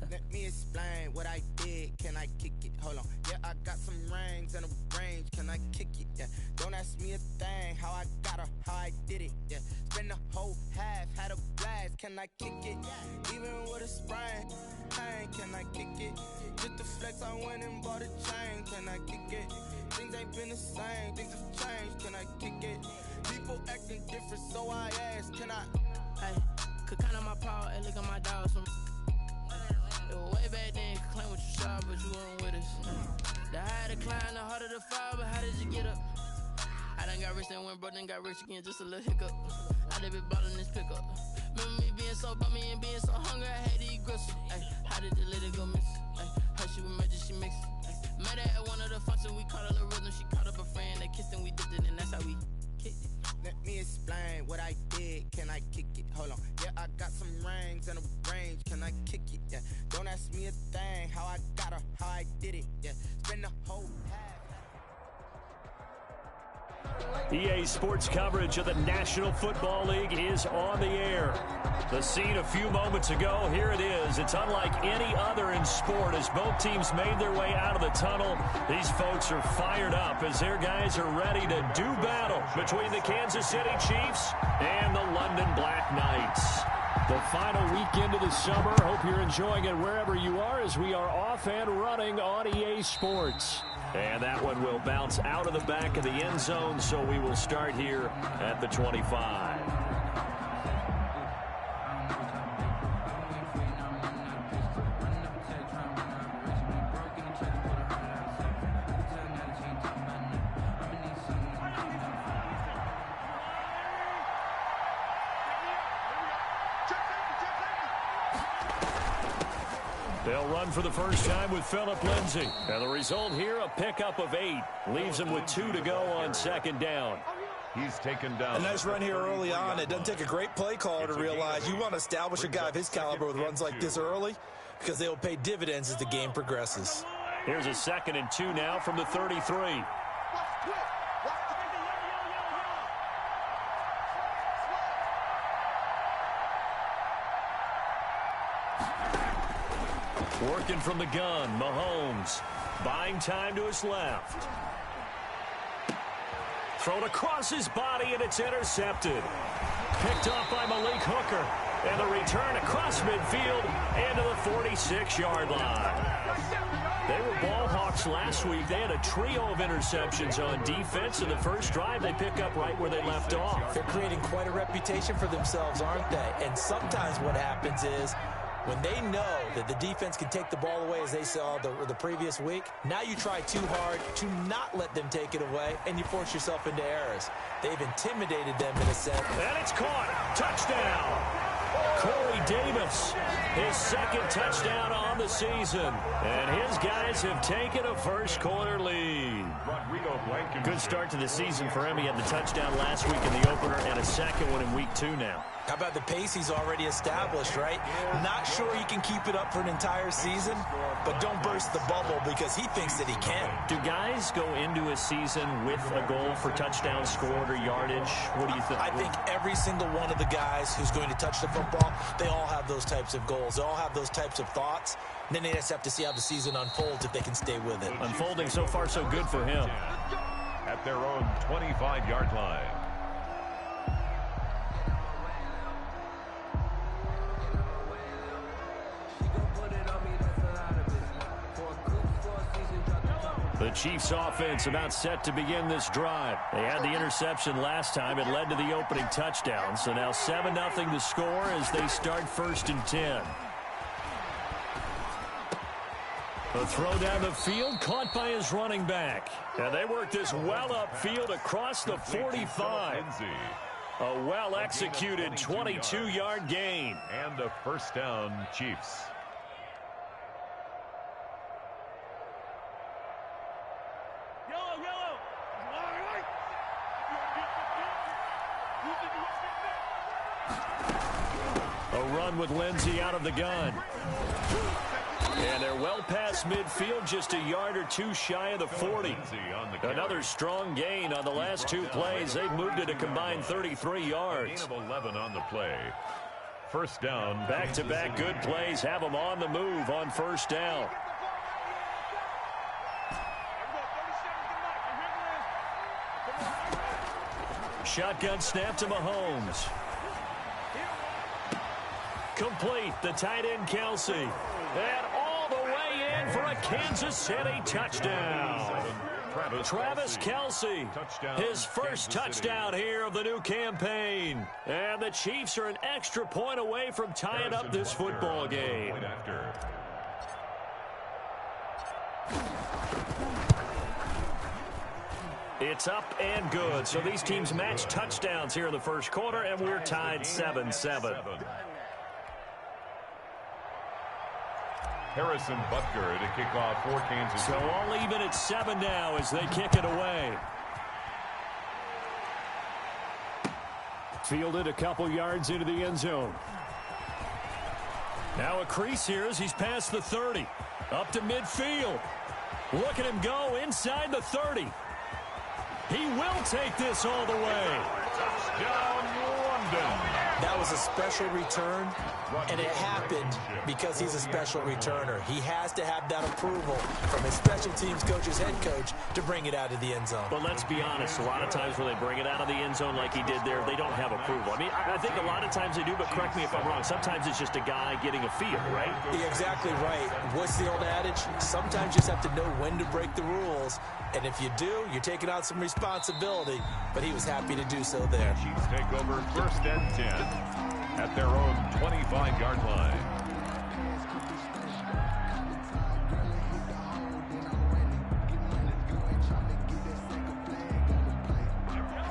Let me explain what I did. Can I kick it? Hold on. Yeah, I got some rings and a range. Can I kick it? Yeah. Don't ask me a thing. How I got her, how I did it. Yeah. Spend the whole half, had a blast. Can I kick it? Even with a sprain. Hey, can I kick it? Just the flex, I went and bought a chain. Can I kick it? Things ain't been the same. Things have changed. Can I kick it? People acting different, so I ask. Can I? Hey, could count on my power and look at my dogs. It was way back then, could claim what you saw, but you weren't with us. The higher the climb, the harder the fall, but how did you get up? I done got rich, then went broke, then got rich again, just a little hiccup. I done been ballin' this pickup. Remember me being so bummy and being so hungry, I had to eat gristle. Ay, how did the lady go miss? Ay, how she was magic, she mixed. Met her at one of the functions, we caught a little rhythm, she caught up a friend, they kissed and we dipped it, and that's how we kicked it. Let me explain what I did. Can I kick it? Hold on. Yeah, I got some rings and a range. Can I kick it? Yeah. Don't ask me a thing. How I got her, how I did it. Yeah. Spend the whole EA Sports coverage of the National Football League is on the air. The scene a few moments ago, here it is. It's unlike any other in sport as both teams made their way out of the tunnel. These folks are fired up as their guys are ready to do battle between the Kansas City Chiefs and the London Black Knights. The final weekend of the summer. Hope you're enjoying it wherever you are as we are off and running on EA Sports. And that one will bounce out of the back of the end zone, so we will start here at the 25. They'll run for the first time with Phillip Lindsay. And the result here, a pickup of 8. Leaves him with 2 to go on second down. He's taken down. A nice run here early on. It doesn't take a great play caller to realize you want to establish a guy of his caliber with runs like this early because they will pay dividends as the game progresses. Here's a 2nd and 2 now from the 33. Working from the gun, Mahomes buying time to his left. Thrown across his body, and it's intercepted. Picked off by Malik Hooker. And the return across midfield into the 46-yard line. They were ball hawks last week. They had a trio of interceptions on defense. In the first drive, they pick up right where they left off. They're creating quite a reputation for themselves, aren't they? And sometimes what happens is, when they know that the defense can take the ball away as they saw the previous week, now you try too hard to not let them take it away, and you force yourself into errors. They've intimidated them in a sense. And it's caught. Touchdown. Corey Davis, his 2nd touchdown on the season. And his guys have taken a first-quarter lead. Good start to the season for him. He had the touchdown last week in the opener and a 2nd one in week 2 now. How about the pace he's already established, right? Not sure he can keep it up for an entire season, but don't burst the bubble because he thinks that he can. Do guys go into a season with a goal for touchdown scored or yardage? What do you think? I think every single one of the guys who's going to touch the football, they all have those types of goals. They all have those types of thoughts. And then they just have to see how the season unfolds if they can stay with it. Unfolding so far so good for him. At their own 25-yard line. The Chiefs offense about set to begin this drive. They had the interception last time. It led to the opening touchdown. So now 7-0 the score as they start 1st and 10. The throw down the field caught by his running back. And they work this well upfield across the 45. A well-executed 22-yard gain. And a first down, Chiefs. A run with Lindsay out of the gun. And they're well past midfield, just a yard or 2 shy of the 40. Another strong gain on the last 2 plays. They've moved it a combined 33 yards. Gain of 11 on the play. First down. Back-to-back good plays have them on the move on first down. Shotgun snap to Mahomes. Complete. The tight end, Kelsey. And all the way in for a Kansas City touchdown. Travis Kelsey, his first touchdown here of the new campaign. And the Chiefs are an extra point away from tying up this football game. It's up and good. So these teams match touchdowns here in the first quarter, and we're tied 7-7. Harrison Butker to kick off for Kansas City. So all even at 7 now as they kick it away. Fielded a couple yards into the end zone. Now a crease here as he's past the 30. Up to midfield. Look at him go inside the 30. He will take this all the way. Touchdown, London. That was a special return, and it happened because he's a special returner. He has to have that approval from his special teams coach's head coach to bring it out of the end zone. But let's be honest, a lot of times when they bring it out of the end zone like he did there, they don't have approval. I mean, I think a lot of times they do, but correct me if I'm wrong. Sometimes it's just a guy getting a feel, right? You're exactly right. What's the old adage? Sometimes you just have to know when to break the rules, and if you do, you're taking out some responsibility, but he was happy to do so there. Chiefs take over first and 10 at their own 25-yard line.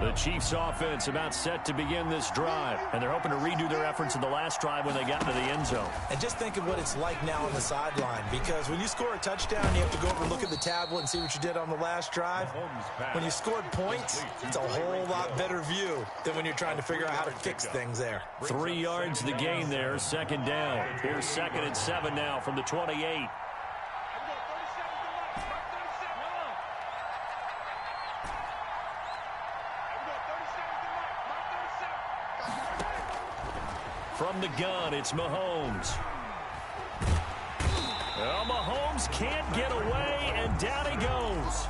The Chiefs offense about set to begin this drive, and they're hoping to redo their efforts in the last drive when they got into the end zone. And just think of what it's like now on the sideline, because when you score a touchdown, you have to go over and look at the tablet and see what you did on the last drive. When you scored points, it's a whole lot better view than when you're trying to figure out how to fix things there. 3 yards the gain there, second down. Here's 2nd and 7 now from the 28. From the gun, it's Mahomes. Well, Mahomes can't get away, and down he goes.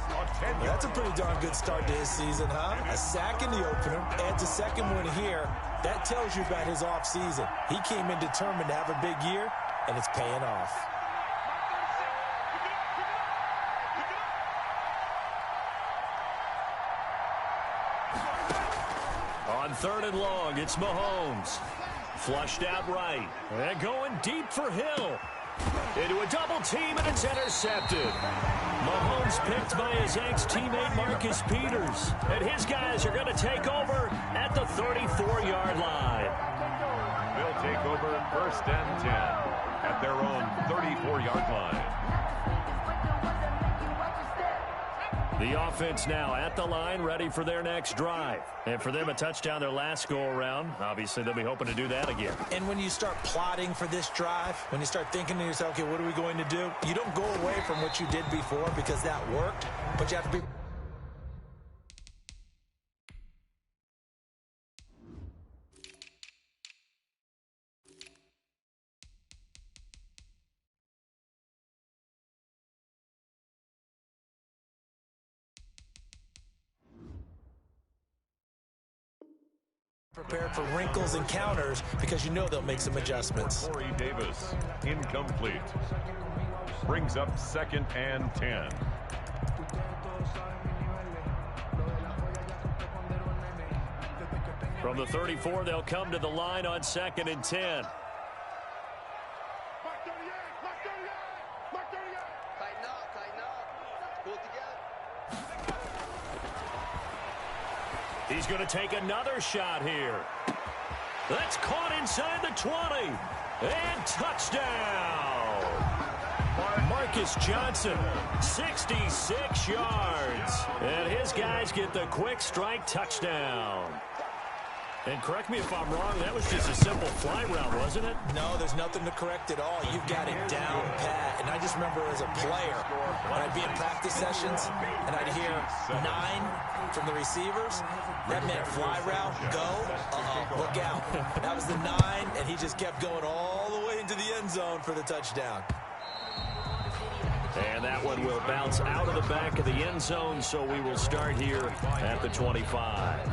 That's a pretty darn good start to his season, huh? A sack in the opener, adds a second one here. That tells you about his offseason. He came in determined to have a big year, and it's paying off. On 3rd and long, it's Mahomes. Flushed out right. And going deep for Hill. Into a double team, and it's intercepted. Mahomes picked by his ex-teammate Marcus Peters. And his guys are going to take over at the 34-yard line. They'll take over first and 10 at their own 34-yard line. The offense now at the line, ready for their next drive. And for them, a touchdown their last go-around. Obviously, they'll be hoping to do that again. And when you start plotting for this drive, when you start thinking to yourself, okay, what are we going to do? You don't go away from what you did before because that worked, but you have to be... prepared for wrinkles and counters because you know they'll make some adjustments. Corey Davis, incomplete. Brings up 2nd and 10. From the 34, they'll come to the line on 2nd and 10. He's going to take another shot here. That's caught inside the 20. And touchdown. Marcus Johnson, 66 yards. And his guys get the quick strike touchdown. And correct me if I'm wrong, that was just a simple fly route, wasn't it? No, there's nothing to correct at all. You've got it down pat. And I just remember as a player, when I'd be in practice sessions and I'd hear 9 from the receivers, that meant fly route, go, look out. That was the 9, and he just kept going all the way into the end zone for the touchdown. And that one will bounce out of the back of the end zone, so we will start here at the 25.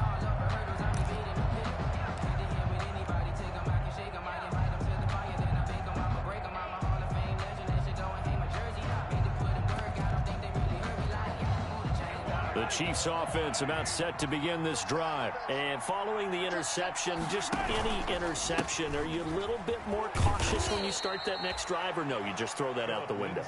The Chiefs offense about set to begin this drive. And following the interception, just any interception, are you a little bit more cautious when you start that next drive, or no, you just throw that out the window?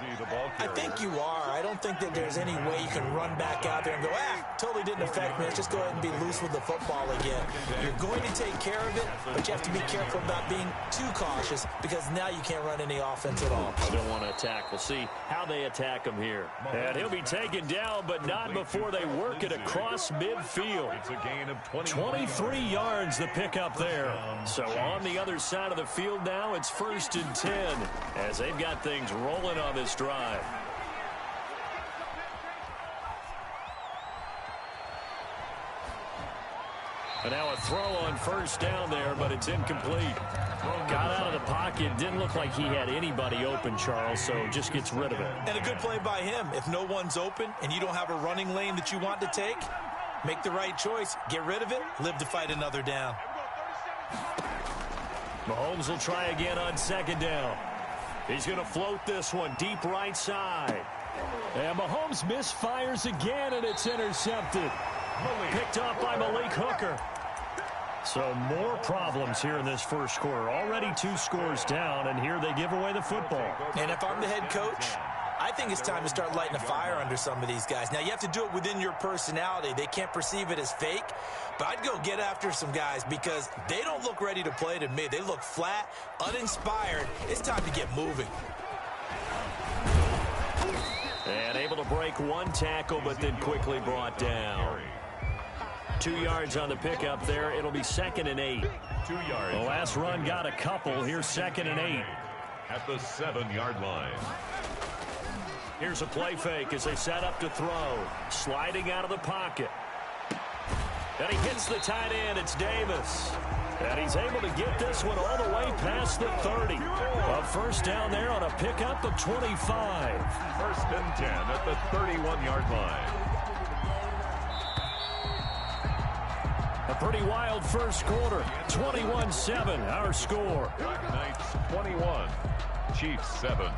I think you are. I don't think that there's any way you can run back out there and go, totally didn't affect me. Let's just go ahead and be loose with the football again. You're going to take care of it, but you have to be careful about being too cautious because now you can't run any offense at all. I don't want to attack. We'll see how they attack him here. And he'll be taken down, but not before they work it across midfield. It's a gain of 23 yards the pickup there. So on the other side of the field now, it's 1st and 10 as they've got things rolling on this drive. And now a throw on 1st down there, but it's incomplete. Got out of the pocket. Didn't look like he had anybody open, Charles, so just gets rid of it. And a good play by him. If no one's open and you don't have a running lane that you want to take, make the right choice. Get rid of it. Live to fight another down. Mahomes will try again on 2nd down. He's going to float this one deep right side. And Mahomes misfires again, and it's intercepted. Picked up by Malik Hooker. So more problems here in this first quarter. Already 2 scores down, and here they give away the football. And if I'm the head coach, I think it's time to start lighting a fire under some of these guys. Now, you have to do it within your personality. They can't perceive it as fake. But I'd go get after some guys because they don't look ready to play to me. They look flat, uninspired. It's time to get moving. And able to break 1 tackle, but then quickly brought down. 2 yards on the pickup there. It'll be 2nd and 8. 2 yards. The last run got a couple. Here's 2nd and 8. At the 7-yard line. Here's a play fake as they set up to throw. Sliding out of the pocket. And he hits the tight end. It's Davis. And he's able to get this one all the way past the 30. A 1st down there on a pickup of 25. 1st and 10 at the 31-yard line. A pretty wild first quarter. 21-7, our score. VsKnights 21, Chiefs 7.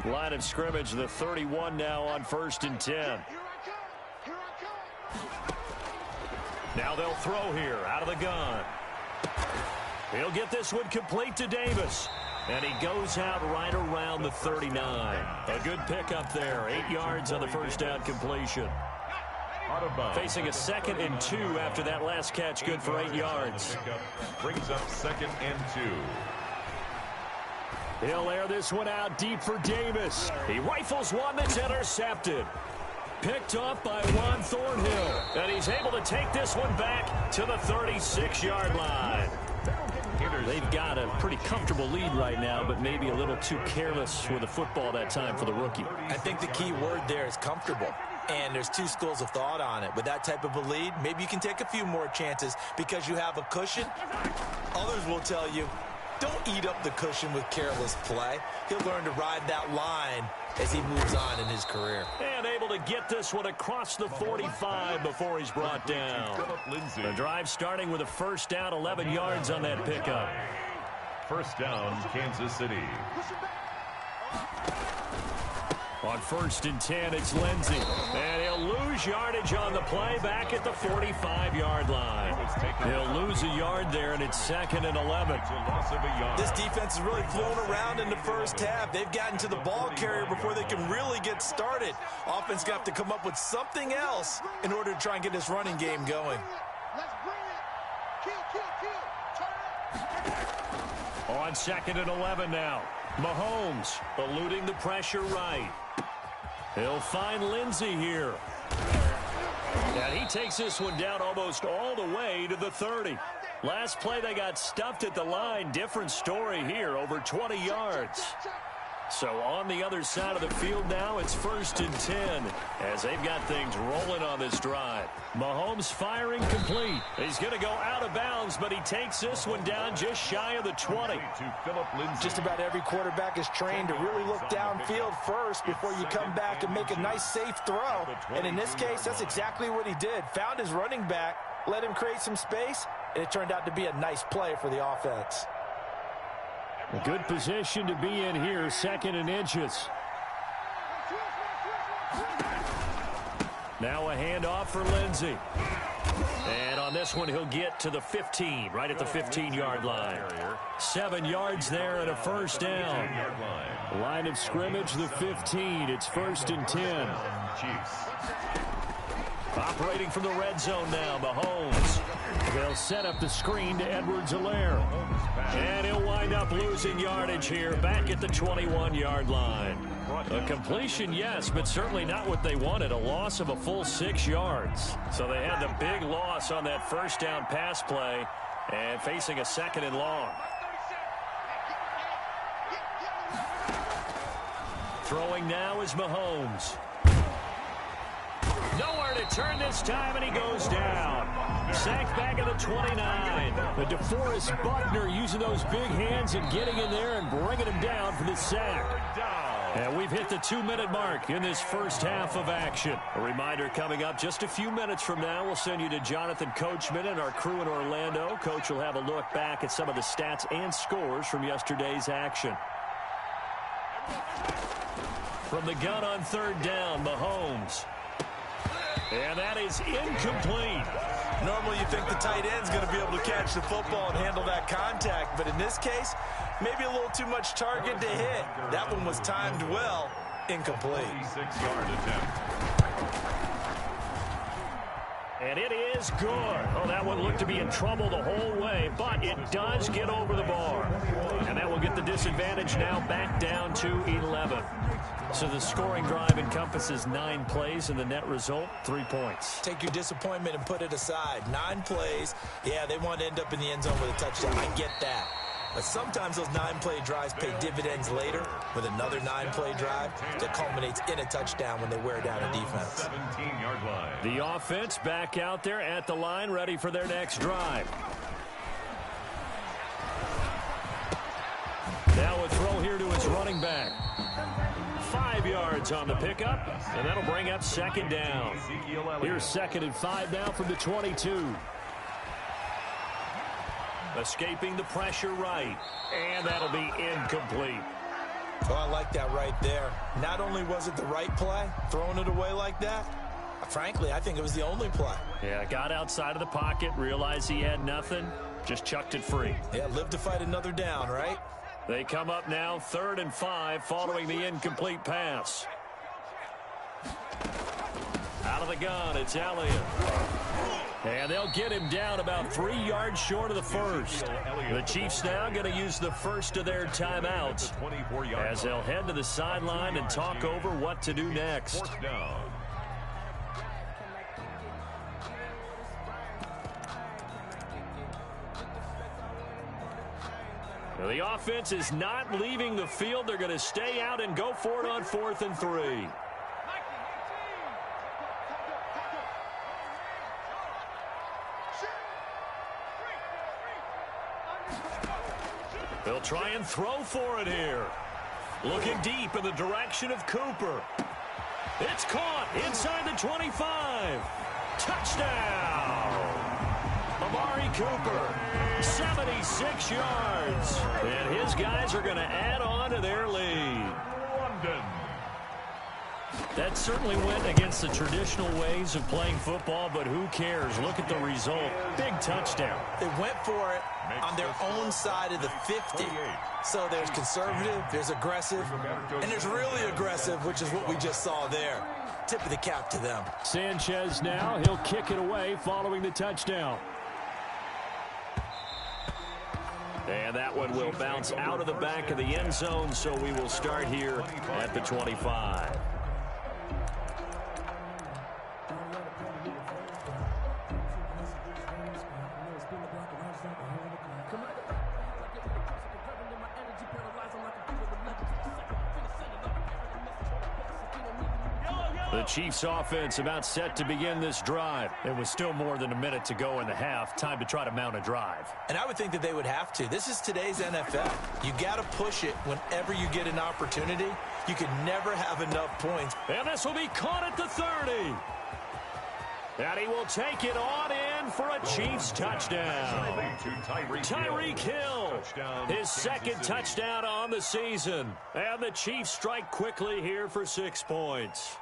Line of scrimmage, the 31 now on 1st and 10. Now they'll throw here out of the gun. He'll get this one complete to Davis. And he goes out right around the 39. A good pickup there. 8 yards on the 1st down completion. Facing a 2nd and 2 after that last catch. Good for 8 yards. Brings up 2nd and 2. He'll air this one out deep for Davis. He rifles one that's intercepted. Picked up by Juan Thornhill. And he's able to take this one back to the 36-yard line. They've got a pretty comfortable lead right now, but maybe a little too careless with the football that time for the rookie. I think the key word there is comfortable. And there's 2 schools of thought on it. With that type of a lead, maybe you can take a few more chances because you have a cushion. Others will tell you, don't eat up the cushion with careless play. He'll learn to ride that line as he moves on in his career. And able to get this one across the 45 before he's brought down. The drive starting with a 1st down, 11 yards on that pickup. 1st down, Kansas City. On 1st and 10, it's Lindsey. And he'll lose yardage on the play back at the 45-yard line. He'll lose a yard there, and it's 2nd and 11. This defense has really flown around in the first half. They've gotten to the ball carrier before they can really get started. Offense got to come up with something else in order to try and get this running game going. On 2nd and 11 now. Mahomes eluding the pressure right. He'll find Lindsey here. And he takes this one down almost all the way to the 30. Last play, they got stuffed at the line. Different story here, over 20 yards. So on the other side of the field now, it's 1st and 10 as they've got things rolling on this drive. Mahomes firing complete. He's going to go out of bounds, but he takes this one down just shy of the 20. Just about every quarterback is trained to really look downfield first before you come back and make a nice, safe throw. And in this case, that's exactly what he did. Found his running back, let him create some space, and it turned out to be a nice play for the offense. A good position to be in here, 2nd and inches. Now a handoff for Lindsey. And on this one, he'll get to the 15, right at the 15-yard line. 7 yards there and a 1st down. Line of scrimmage, the 15. It's 1st and 10. Operating from the red zone now, Mahomes. They'll set up the screen to Edwards-Helaire. And he'll wind up losing yardage here, back at the 21-yard line. A completion, yes, but certainly not what they wanted. A loss of a full 6 yards. So they had the big loss on that 1st down pass play and facing a 2nd and long. Throwing now is Mahomes. Nowhere to turn this time, and he goes down. Sacked back at the 29. But DeForest Buckner using those big hands and getting in there and bringing him down for the sack. And we've hit the 2-minute mark in this first half of action. A reminder coming up just a few minutes from now, we'll send you to Jonathan Coachman and our crew in Orlando. Coach will have a look back at some of the stats and scores from yesterday's action. From the gun on 3rd down, Mahomes. And that is incomplete. Normally you think the tight end's going to be able to catch the football and handle that contact, but in this case, maybe a little too much target to hit. That one was timed well. Incomplete. 6-yard attempt. And it is good. Oh, that one looked to be in trouble the whole way, but it does get over the bar. And that will get the disadvantage now back down to 11. So the scoring drive encompasses 9 plays, and the net result, 3 points. Take your disappointment and put it aside. 9 plays. Yeah, they want to end up in the end zone with a touchdown. I get that. But sometimes those 9-play drives pay dividends later with another 9-play drive that culminates in a touchdown when they wear down a defense. 17-yard line. The offense back out there at the line, ready for their next drive. Now a throw here to his running back. 5 yards on the pickup, and that'll bring up 2nd down. Here's 2nd and 5 now from the 22. Escaping the pressure right, and that'll be incomplete. Oh, I like that right there. Not only was it the right play, throwing it away like that, frankly, I think it was the only play. Yeah, got outside of the pocket, realized he had nothing, just chucked it free. Yeah, live to fight another down, right? They come up now 3rd and 5 following the incomplete pass. Out of the gun, it's Elliott. And they'll get him down about 3 yards short of the 1st. The Chiefs now going to use the first of their timeouts as they'll head to the sideline and talk over what to do next. 4th down. The offense is not leaving the field. They're going to stay out and go for it on 4th and 3. They'll try and throw for it here. Looking deep in the direction of Cooper. It's caught inside the 25. Touchdown! Amari Cooper, 76 yards. And his guys are going to add on to their lead. London. That certainly went against the traditional ways of playing football, but who cares? Look at the result. Big touchdown. They went for it on their own side of the 50. So there's conservative, there's aggressive, and there's really aggressive, which is what we just saw there. Tip of the cap to them. Sanchez now, he'll kick it away following the touchdown. And that one will bounce out of the back of the end zone, so we will start here at the 25. The Chiefs offense about set to begin this drive. It was still more than a minute to go in the half. Time to try to mount a drive. And I would think that they would have to. This is today's NFL. You got to push it whenever you get an opportunity. You can never have enough points. And this will be caught at the 30. And he will take it on in for a Chiefs touchdown. Tyreek Hill, his second touchdown on the season. And the Chiefs strike quickly here for 6 points.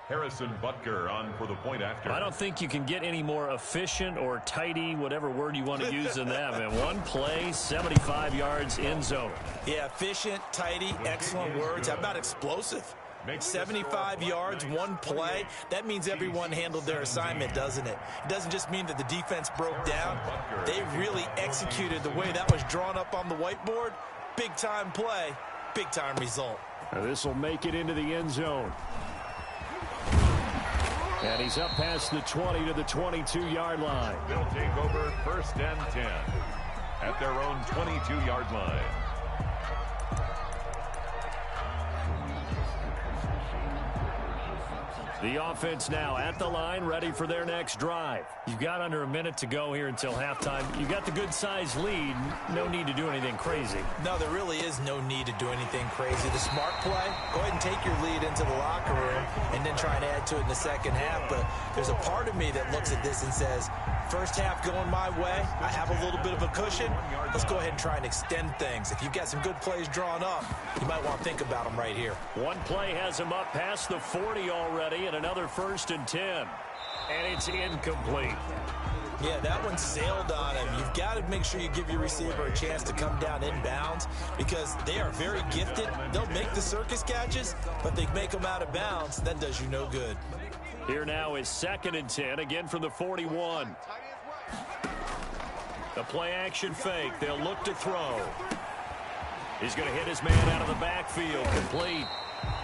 Harrison Butker on for the point after. I don't think you can get any more efficient or tidy, whatever word you want to use in that. Man, one play, 75 yards, end zone. Yeah, efficient, tidy, excellent words. How about explosive? 75 yards, one play. That means everyone handled their assignment, doesn't it? It doesn't just mean that the defense broke down. They really executed the way that was drawn up on the whiteboard. Big-time play, big-time result. Now this will make it into the end zone. And he's up past the 20 to the 22-yard line. They'll take over 1st and 10 at their own 22-yard line. The offense now at the line, ready for their next drive. You've got under a minute to go here until halftime. You got the good-sized lead. No need to do anything crazy. No, there really is no need to do anything crazy. The smart play, go ahead and take your lead into the locker room and then try and add to it in the second half. But there's a part of me that looks at this and says, first half going my way, I have a little bit of a cushion. Let's go ahead and try and extend things. If you've got some good plays drawn up, you might want to think about them right here. One play has him up past the 40 already, and another 1st and 10. And it's incomplete. Yeah, that one sailed on him. You've got to make sure you give your receiver a chance to come down inbounds because they are very gifted. They'll make the circus catches, but they make them out of bounds. That does you no good. Here now is 2nd and 10, again from the 41. A play-action fake. They'll look to throw. He's going to hit his man out of the backfield. Complete.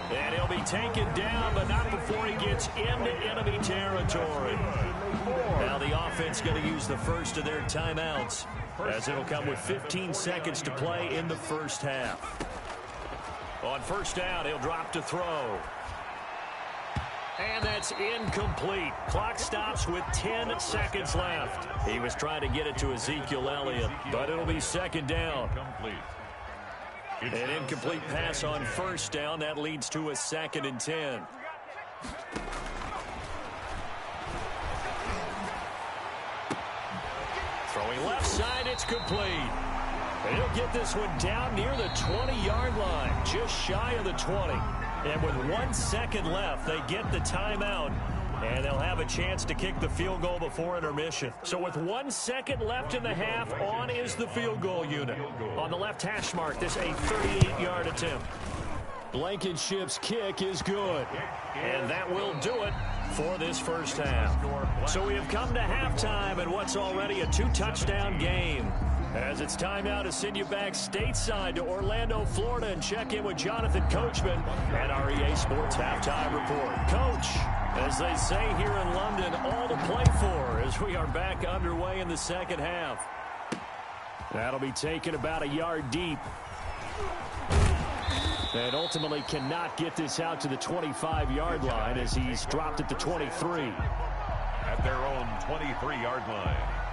And he'll be taken down, but not before he gets into enemy territory. Now the offense going to use the first of their timeouts, as it'll come with 15 seconds to play in the first half. On first down, he'll drop to throw. And that's incomplete. Clock stops with 10 seconds left. He was trying to get it to Ezekiel Elliott, but it'll be 2nd down. An incomplete pass on first down. That leads to a 2nd and 10. Throwing left side, it's complete. And he'll get this one down near the 20-yard line, just shy of the 20. And with 1 second left, they get the timeout. And they'll have a chance to kick the field goal before intermission. So with 1 second left in the half, on is the field goal unit. On the left hash mark, this a 38-yard attempt. Blankenship's kick is good. And that will do it for this first half. So we have come to halftime in what's already a 2-touchdown game. As it's time now to send you back stateside to Orlando, Florida, and check in with Jonathan Coachman and our EA Sports Halftime Report. Coach, as they say here in London, all to play for as we are back underway in the second half. That'll be taken about a yard deep. And ultimately cannot get this out to the 25-yard line as he's dropped at the 23. At their own 23-yard line.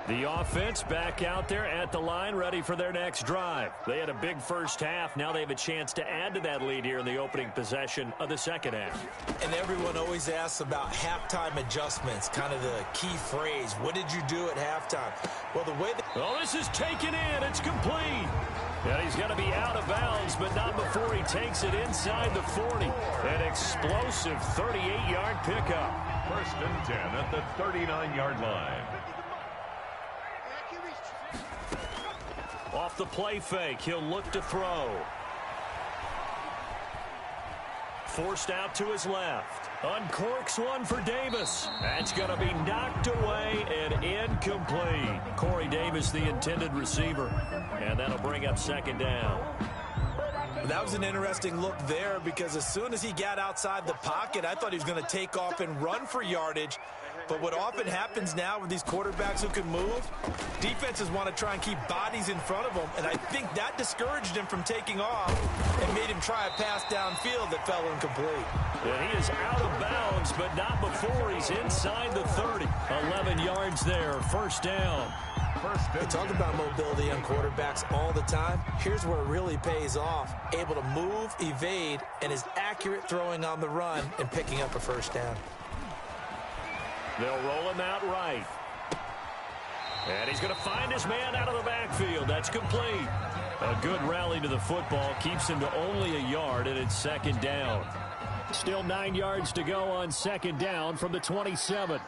The offense back out there at the line, ready for their next drive. They had a big first half. Now they have a chance to add to that lead here in the opening possession of the second half. And everyone always asks about halftime adjustments, kind of the key phrase. What did you do at halftime? Well, the way that... Well, this is taken in. It's complete. And he's going to be out of bounds, but not before he takes it inside the 40. An explosive 38-yard pickup. 1st and 10 at the 39-yard line. Off the play fake, he'll look to throw. Forced out to his left. Uncorks one for Davis. That's going to be knocked away and incomplete. Corey Davis, the intended receiver. And that'll bring up 2nd down. That was an interesting look there because as soon as he got outside the pocket, I thought he was going to take off and run for yardage. But what often happens now with these quarterbacks who can move, defenses want to try and keep bodies in front of them, and I think that discouraged him from taking off and made him try a pass downfield that fell incomplete. And he is out of bounds, but not before he's inside the 30. 11 yards there, first down. We talk about mobility on quarterbacks all the time. Here's where it really pays off. Able to move, evade, and is accurate throwing on the run and picking up a first down. They'll roll him out right. And he's going to find his man out of the backfield. That's complete. A good rally to the football keeps him to only a yard, and it's second down. Still 9 yards to go on second down from the 27.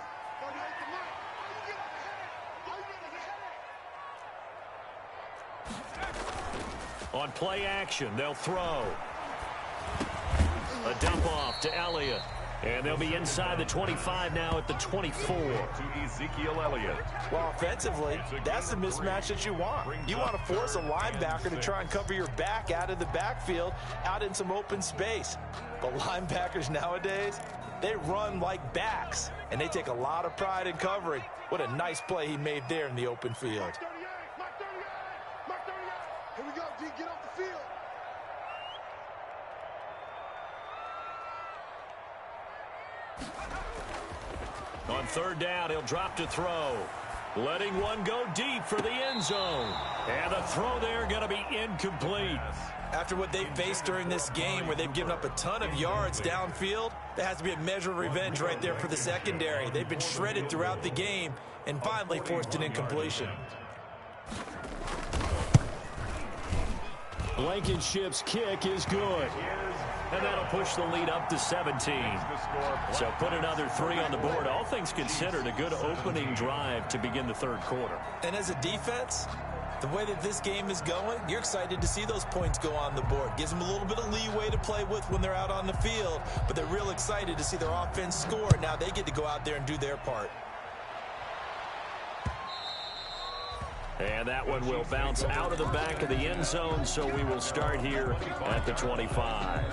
On play action, they'll throw. A dump off to Elliott. And they'll be inside the 25 now at the 24. To Ezekiel Elliott. Well, offensively, that's the mismatch that you want. You want to force a linebacker to try and cover your back out of the backfield, out in some open space. But linebackers nowadays, they run like backs, and they take a lot of pride in covering. What a nice play he made there in the open field. Here we go, D, get off the field. On third down, he'll drop to throw. Letting one go deep for the end zone. And the throw there going to be incomplete. After what they've faced during this game where they've given up a ton of yards downfield, there has to be a measure of revenge right there for the secondary. They've been shredded throughout the game and finally forced an incompletion. Blankenship's kick is good. And that'll push the lead up to 17. So put another 3 on the board. All things considered, a good opening drive to begin the third quarter. And as a defense, the way that this game is going, you're excited to see those points go on the board. Gives them a little bit of leeway to play with when they're out on the field, but they're real excited to see their offense score. Now they get to go out there and do their part. And that one will bounce out of the back of the end zone, so we will start here at the 25.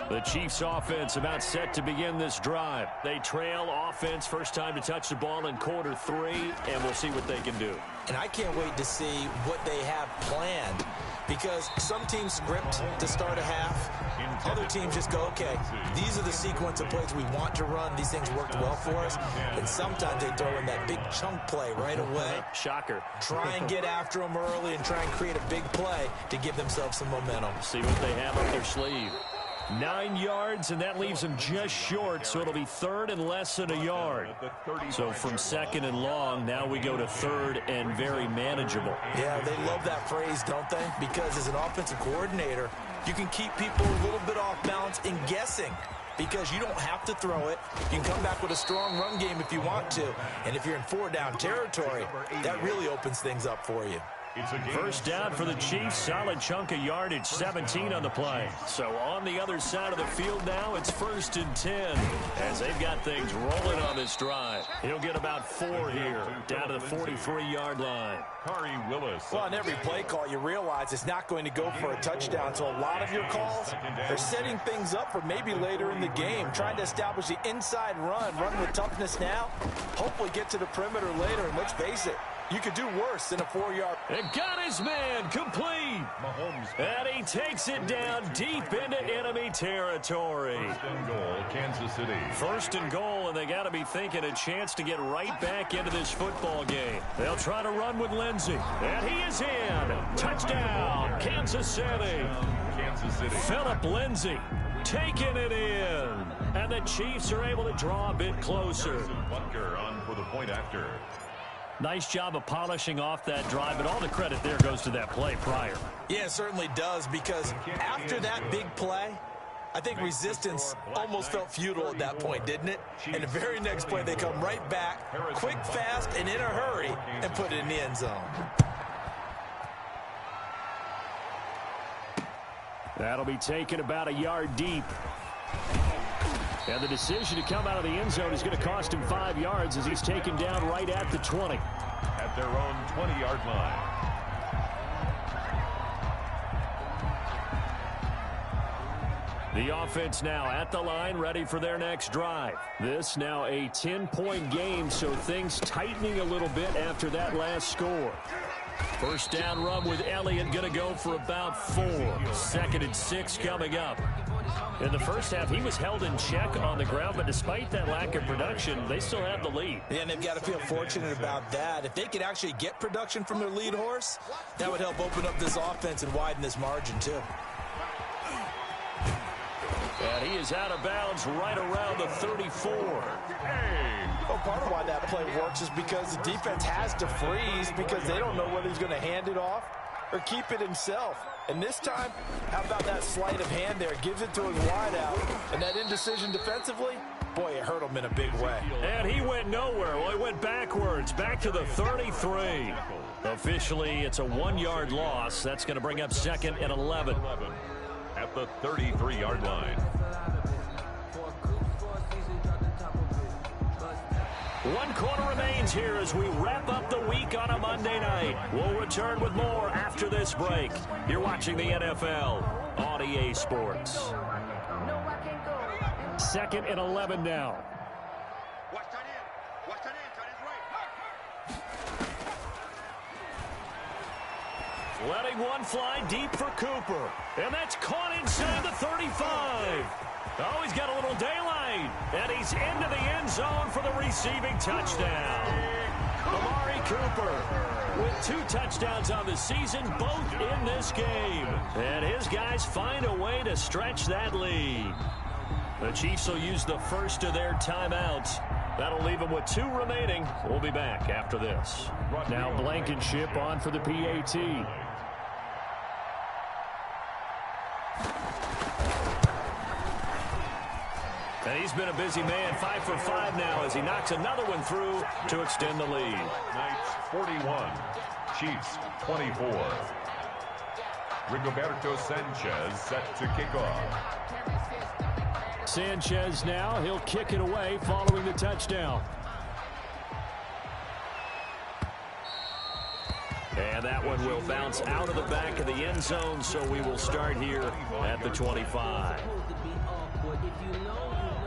The Chiefs offense about set to begin this drive. They trail offense, first time to touch the ball in quarter 3, and we'll see what they can do. And I can't wait to see what they have planned, because some teams script to start a half. Other teams just go, okay, these are the sequence of plays we want to run. These things worked well for us. And sometimes they throw in that big chunk play right away. Shocker. Try and get after them early and try and create a big play to give themselves some momentum. See what they have up their sleeve. 9 yards, and that leaves them just short, so it'll be third and less than a yard. So from second and long, now we go to third and very manageable. Yeah, they love that phrase, don't they? Because as an offensive coordinator, you can keep people a little bit off balance in guessing, because you don't have to throw it. You can come back with a strong run game if you want to. And if you're in 4-down territory, that really opens things up for you. First down for the Chiefs, solid chunk of yardage, 17 on the play. So on the other side of the field now, it's 1st and 10 as they've got things rolling on this drive. He'll get about 4 here, down to the 43-yard line. Kari Willis. Well, on every play call, you realize it's not going to go for a touchdown. So a lot of your calls are setting things up for maybe later in the game, trying to establish the inside run with toughness now, hopefully get to the perimeter later. And let's face it, you could do worse than a 4-yard. And got his man complete. Mahomes. And he takes it down deep into enemy territory. 1st and goal, Kansas City. 1st and goal, and they got to be thinking a chance to get right back into this football game. They'll try to run with Lindsey. And he is in. Touchdown, Kansas City. Kansas City. Philip Lindsey taking it in. And the Chiefs are able to draw a bit closer. Butker on for the point after. Nice job of polishing off that drive, but all the credit there goes to that play prior. Yeah, it certainly does, because after that big play, I think resistance almost felt futile at that point, didn't it? And the very next play, they come right back, quick, fast, and in a hurry, and put it in the end zone. That'll be taken about a yard deep. And the decision to come out of the end zone is going to cost him 5 yards as he's taken down right at the 20. At their own 20-yard line. The offense now at the line, ready for their next drive. This now a 10-point game, so things tightening a little bit after that last score. First down run with Elliott going to go for about 4. 2nd and 6 coming up. In the first half, he was held in check on the ground, but despite that lack of production, they still have the lead. Yeah, and they've got to feel fortunate about that. If they could actually get production from their lead horse, that would help open up this offense and widen this margin too. And he is out of bounds right around the 34. Well, part of why that play works is because the defense has to freeze because they don't know whether he's going to hand it off or keep it himself. And this time, how about that sleight of hand there? Gives it to his wideout. And that indecision defensively, boy, it hurt him in a big way. And he went nowhere. Well, he went backwards, back to the 33. Officially, it's a 1-yard loss. That's going to bring up 2nd and 11. At the 33-yard line. 1 quarter remains here as we wrap up the week on a Monday night. We'll return with more after this break. You're watching the NFL on EA Sports. 2nd and 11 now. Letting one fly deep for Cooper. And that's caught inside the 35. Oh, he's got a little daylight. And he's into the end zone for the receiving touchdown. Amari Cooper with 2 touchdowns on the season, both in this game. And his guys find a way to stretch that lead. The Chiefs will use the first of their timeouts. That'll leave them with 2 remaining. We'll be back after this. Now Blankenship on for the PAT. And he's been a busy man, 5 for 5 now as he knocks another one through to extend the lead. Knights 41, Chiefs 24. Rigoberto Sanchez set to kick off. Sanchez now, he'll kick it away following the touchdown. And that one will bounce out of the back of the end zone, so we will start here at the 25.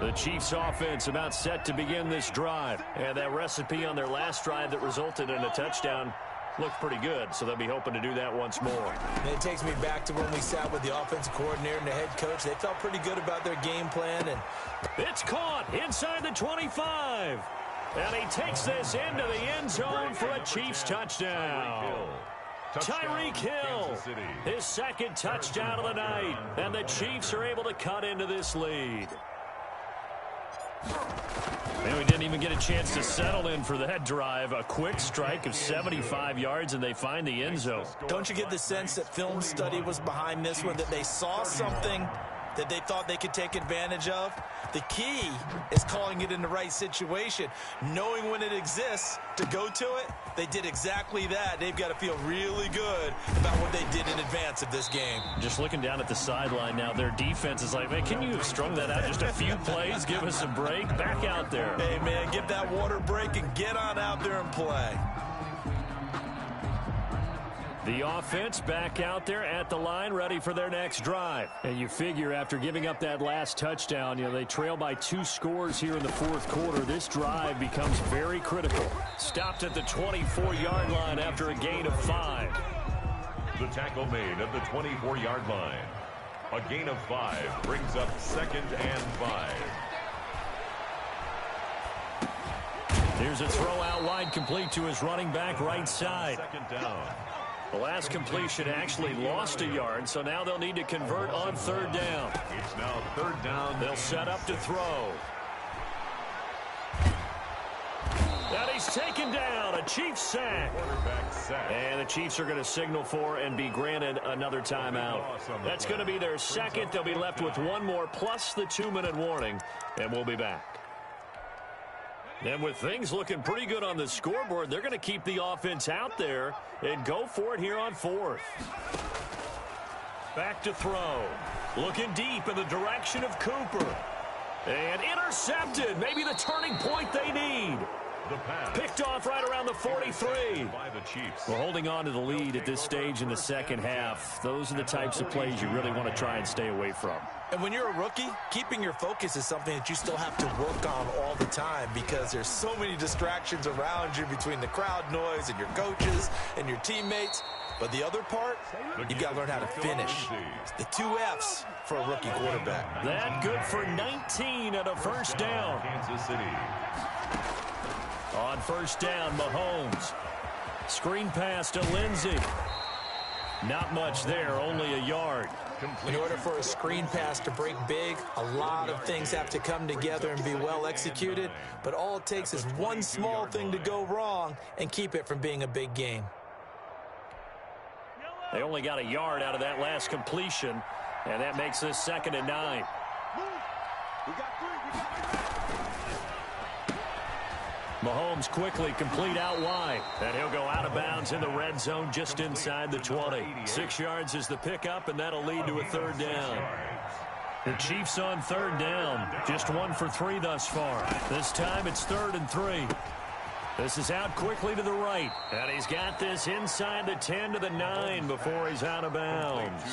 The Chiefs offense about set to begin this drive. And that recipe on their last drive that resulted in a touchdown looked pretty good, so they'll be hoping to do that once more. And it takes me back to when we sat with the offensive coordinator and the head coach. They felt pretty good about their game plan. And it's caught inside the 25. And he takes this into the end zone for a Chiefs touchdown. Tyreek Hill, his 2nd touchdown of the night. And the Chiefs are able to cut into this lead. And we didn't even get a chance to settle in for that drive. A quick strike of 75 yards, and they find the end zone. Don't you get the sense that film study was behind this one, that they saw something that they thought they could take advantage of? The key is calling it in the right situation, knowing when it exists to go to it. They did exactly that. They've got to feel really good about what they did in advance of this game. Just looking down at the sideline now, their defense is like, man, can you have strung that out just a few plays? Give us a break. Back out there. Hey, man, give that water break and get on out there and play. The offense back out there at the line, ready for their next drive. And you figure after giving up that last touchdown, they trail by 2 scores here in the 4th quarter. This drive becomes very critical. Stopped at the 24-yard line after a gain of 5. The tackle made at the 24-yard line. A gain of 5 brings up 2nd and 5. Here's a throw out wide, complete to his running back right side. 2nd down. The last completion actually lost a yard, so now they'll need to convert on 3rd down. It's now 3rd down. They'll set up to throw. And he's taken down. A Chiefs sack. And the Chiefs are going to signal for and be granted another timeout. That's going to be their 2nd. They'll be left with 1 more plus the 2-minute warning, and we'll be back. And with things looking pretty good on the scoreboard, they're going to keep the offense out there and go for it here on 4th. Back to throw. Looking deep in the direction of Cooper. And intercepted. Maybe the turning point they need. The pass. Picked off right around the 43. By the Chiefs. Well, holding on to the lead at this stage in the second half, those are the types of plays you really want to try and stay away from. And when you're a rookie, keeping your focus is something that you still have to work on all the time because there's so many distractions around you between the crowd noise and your coaches and your teammates. But the other part, you've got to learn how to finish. The 2 F's for a rookie quarterback. That good for 19 and a first down. Kansas City. On first down, Mahomes. Screen pass to Lindsey. Not much there, only a yard. In order for a screen pass to break big, a lot of things have to come together and be well executed. But all it takes is one small thing to go wrong and keep it from being a big game. They only got a yard out of that last completion, and that makes this 2nd and 9. Mahomes quickly complete out wide, and he'll go out of bounds in the red zone just inside the 20. 6 yards is the pickup, and that'll lead to a 3rd down. The Chiefs on 3rd down, just 1 for 3 thus far. This time it's 3rd and 3. This is out quickly to the right, and he's got this inside the 10 to the 9 before he's out of bounds.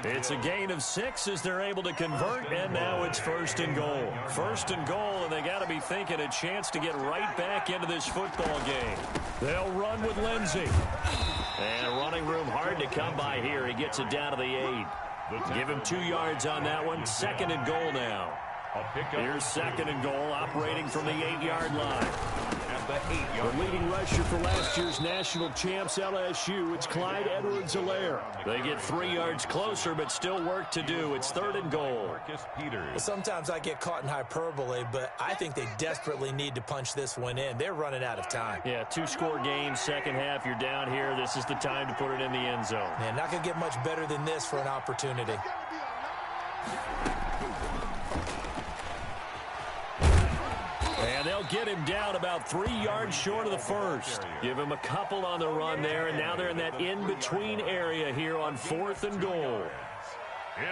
It's a gain of 6 as they're able to convert, and now it's 1st and goal. 1st and goal, and they got to be thinking a chance to get right back into this football game. They'll run with Lindsey. And running room hard to come by here. He gets it down to the 8. Give him 2 yards on that one. 2nd and goal now. Here's 2nd and goal, operating from the 8-yard line. The leading rusher for last year's national champs, LSU, it's Clyde Edwards-Helaire. They get 3 yards closer, but still work to do. It's 3rd and goal. Well, sometimes I get caught in hyperbole, but I think they desperately need to punch this one in. They're running out of time. Yeah, 2-score game, second half, you're down here. This is the time to put it in the end zone. Yeah, not going to get much better than this for an opportunity. And they'll get him down about 3 yards short of the first. Give him a couple on the run there, and now they're in that in-between area here on 4th and goal.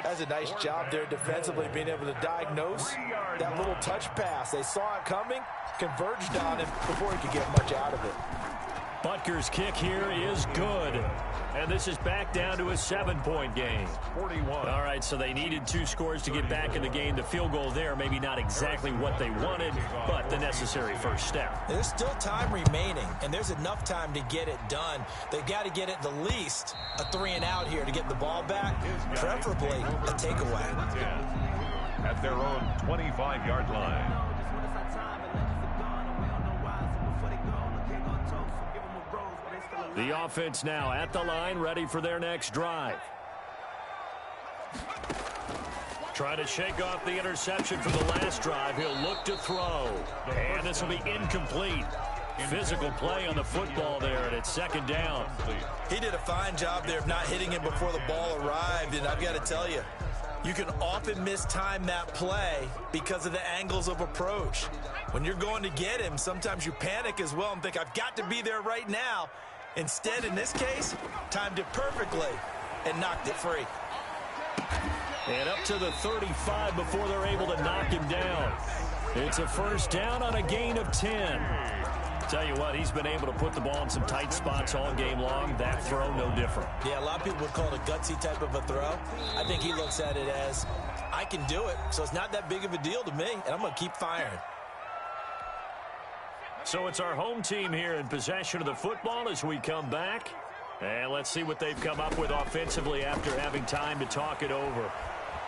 That's a nice job there defensively, being able to diagnose that little touch pass. They saw it coming, converged on him before he could get much out of it. Butker's kick here is good. And this is back down to a 7-point game. 41. All right, so they needed 2 scores to get back in the game. The field goal there, maybe not exactly what they wanted, but the necessary first step. There's still time remaining, and there's enough time to get it done. They've got to get at the least a 3-and-out here to get the ball back, preferably a takeaway. At their own 25-yard line. The offense now at the line, ready for their next drive. Trying to shake off the interception from the last drive. He'll look to throw. And this will be incomplete. Physical play on the football there, and it's 2nd down. He did a fine job there of not hitting him before the ball arrived, and I've got to tell you, you can often mistime that play because of the angles of approach. When you're going to get him, sometimes you panic as well and think, I've got to be there right now. Instead, in this case, timed it perfectly and knocked it free. And up to the 35 before they're able to knock him down. It's a first down on a gain of 10. Tell you what, he's been able to put the ball in some tight spots all game long. That throw, no different. Yeah, a lot of people would call it a gutsy type of a throw. I think he looks at it as, I can do it, so it's not that big of a deal to me, and I'm going to keep firing. So it's our home team here in possession of the football as we come back. And let's see what they've come up with offensively after having time to talk it over.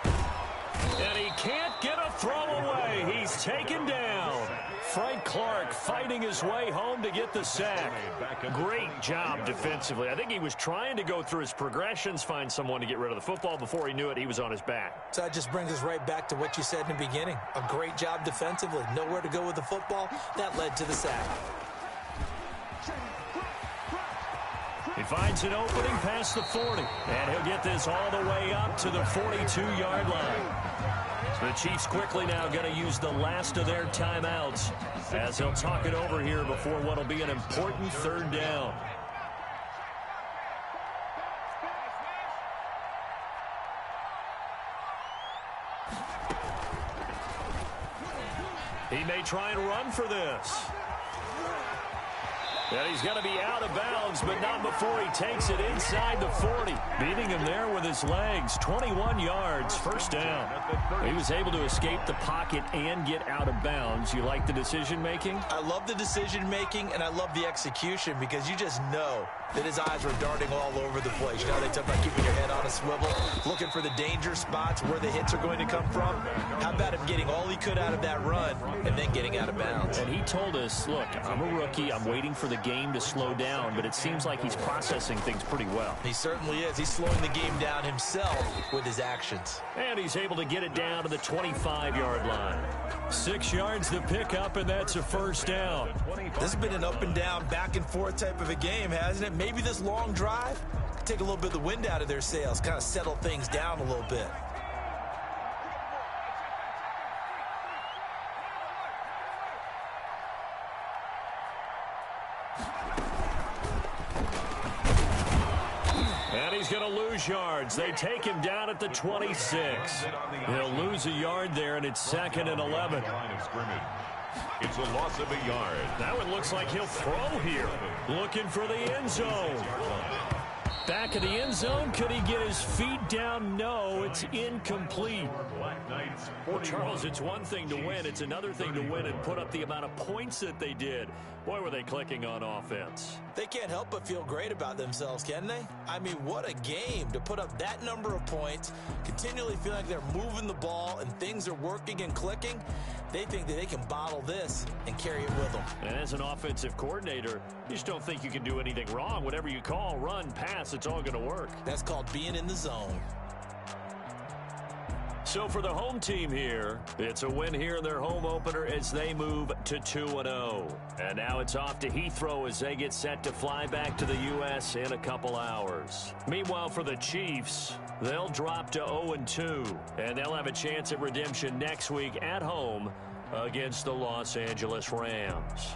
And he can't get a throw away. He's taken down. Frank Clark fighting his way home to get the sack. Great job defensively. I think he was trying to go through his progressions, find someone to get rid of the football. Before he knew it, he was on his back. So that just brings us right back to what you said in the beginning. A great job defensively. Nowhere to go with the football. That led to the sack. He finds an opening past the 40. And he'll get this all the way up to the 42-yard line. So the Chiefs quickly now going to use the last of their timeouts as they'll talk it over here before what will be an important 3rd down. He may try and run for this. And he's going to be out of bounds, but not before he takes it inside the 40. Beating him there with his legs. 21 yards, first down. He was able to escape the pocket and get out of bounds. You like the decision-making? I love the decision-making, and I love the execution because you just know that his eyes were darting all over the place. You know, they talk about keeping your head on a swivel, looking for the danger spots where the hits are going to come from. How about him getting all he could out of that run and then getting out of bounds? And he told us, look, I'm a rookie. I'm waiting for the game to slow down, but it seems like he's processing things pretty well. He certainly is. He's slowing the game down himself with his actions. And he's able to get it down to the 25-yard line. 6 yards to pick up, and that's a first down. This has been an up-and-down, back-and-forth type of a game, hasn't it? Maybe this long drive could take a little bit of the wind out of their sails, kind of settle things down a little bit. And he's going to lose yards. They take him down at the 26. He'll lose a yard there, and it's 2nd and 11. It's a loss of a yard. That one looks like he'll throw here. Looking for the end zone. Back of the end zone. Could he get his feet down? No, it's incomplete. Well, Charles, it's one thing to win. It's another thing to win and put up the amount of points that they did. Boy, were they clicking on offense. They can't help but feel great about themselves, can they? I mean, what a game to put up that number of points, continually feeling like they're moving the ball and things are working and clicking. They think that they can bottle this and carry it with them. And as an offensive coordinator, you just don't think you can do anything wrong. Whatever you call, run, pass, it's all going to work. That's called being in the zone. So for the home team here, it's a win here in their home opener as they move to 2-0. And now it's off to Heathrow as they get set to fly back to the U.S. in a couple hours. Meanwhile, for the Chiefs, they'll drop to 0-2, and they'll have a chance at redemption next week at home against the Los Angeles Rams.